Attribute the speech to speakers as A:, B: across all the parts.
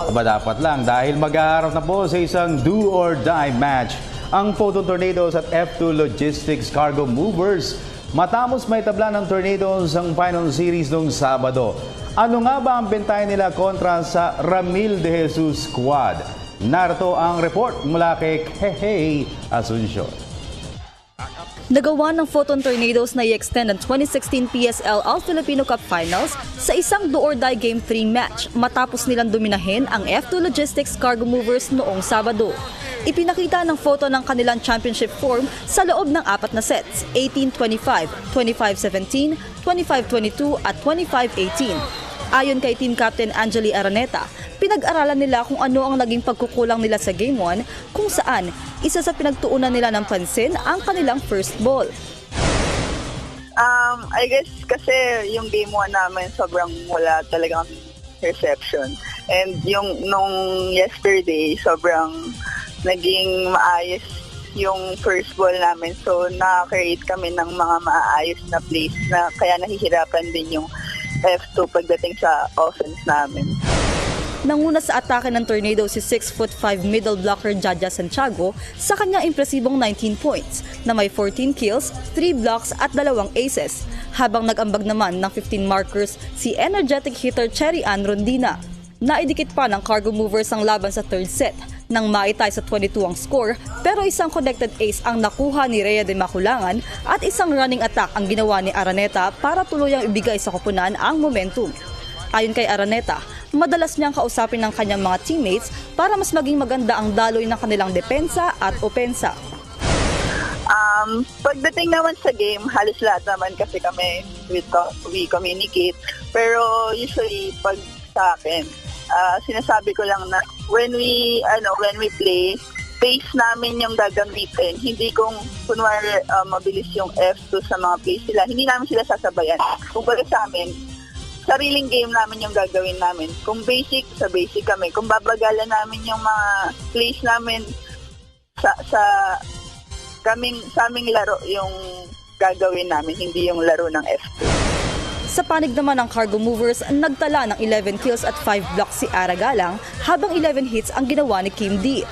A: Aba dapat lang dahil mag-aharap na po sa isang do or die match ang Photon Tornadoes at F2 Logistics Cargo Movers matapos may tabla ng Tornadoes ang final series noong Sabado. Ano nga ba ang bentayan nila kontra sa Ramil de Jesus squad? Narito ang report mula kay Kehei Asuncion.
B: Nagawa ng Photon Tornadoes na i-extend ang 2016 PSL All-Filipino Cup Finals sa isang do-or-die Game 3 match matapos nilang dominahin ang F2 Logistics Cargo Movers noong Sabado. Ipinakita ng Photon ng kanilang championship form sa loob ng 4 na sets, 18-25, 25-17, 25-22 at 25-18. Ayon kay Team Captain Angeli Araneta, pinag-aralan nila kung ano ang naging pagkukulang nila sa Game 1 kung saan isa sa pinagtuunan nila ng pansin ang kanilang first ball.
C: I guess kasi yung Game 1 namin sobrang wala talagang reception. And nung yesterday, sobrang naging maayos yung first ball namin. So na-create kami ng mga maayos na plays na kaya nahihirapan din yung F2 pagdating sa offense namin.
B: Nanguna sa atake ng Tornado si 6'5" middle blocker Jaja Santiago sa kanyang impresibong 19 points na may 14 kills, 3 blocks at 2 aces, habang nag-ambag naman ng 15 markers si energetic hitter Cherry Ann Rondina. Naidikit pa ng Cargo Movers ang laban sa third set nang maitay sa 22 ang score, pero isang connected ace ang nakuha ni Rhea de Maculangan at isang running attack ang ginawa ni Araneta para tuluyang ibigay sa koponan ang momentum. Ayon kay Araneta, madalas niyang kausapin ng kanyang mga teammates para mas maging maganda ang daloy ng kanilang depensa at opensa.
C: Pagdating naman sa game, halos lahat naman kasi kami we communicate. Pero usually pag sa akin, sinasabi ko lang na when we play, pace namin yung gagamitin. Hindi kung kunwari mabilis yung F2 sa mga plays sila, hindi namin sila sasabayan. Kung baga sa amin, sariling game namin yung gagawin namin. Kung basic, sa basic kami. Kung babagalan namin yung mga plays namin sa aming laro yung gagawin namin, hindi yung laro ng F2.
B: Sa panig naman ng Cargo Movers, nagtala ng 11 kills at 5 blocks si Ara Galang habang 11 hits ang ginawa ni Kim D.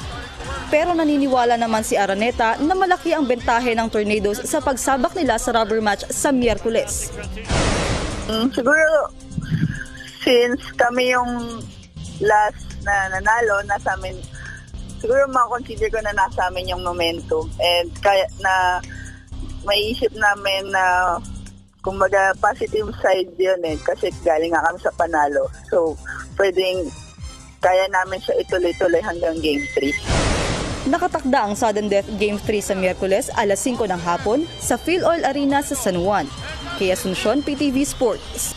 B: Pero naniniwala naman si Araneta na malaki ang bentahe ng Tornadoes sa pagsabak nila sa rubber match sa Miyerkules.
C: Siguro, since kami yung last na nanalo, nasa amin, siguro makonsider ko na nasa amin yung momentum. And kaya na maiisip namin na kumbaga positive side yun kasi galing nga kami sa panalo. So, pwedeng kaya namin siya ituloy-tuloy hanggang Game 3.
B: Nakatakda ang sudden death Game 3 sa Miyerkules alas 5 ng hapon sa Philoil Arena sa San Juan. Kay Asuncion, PTV Sports.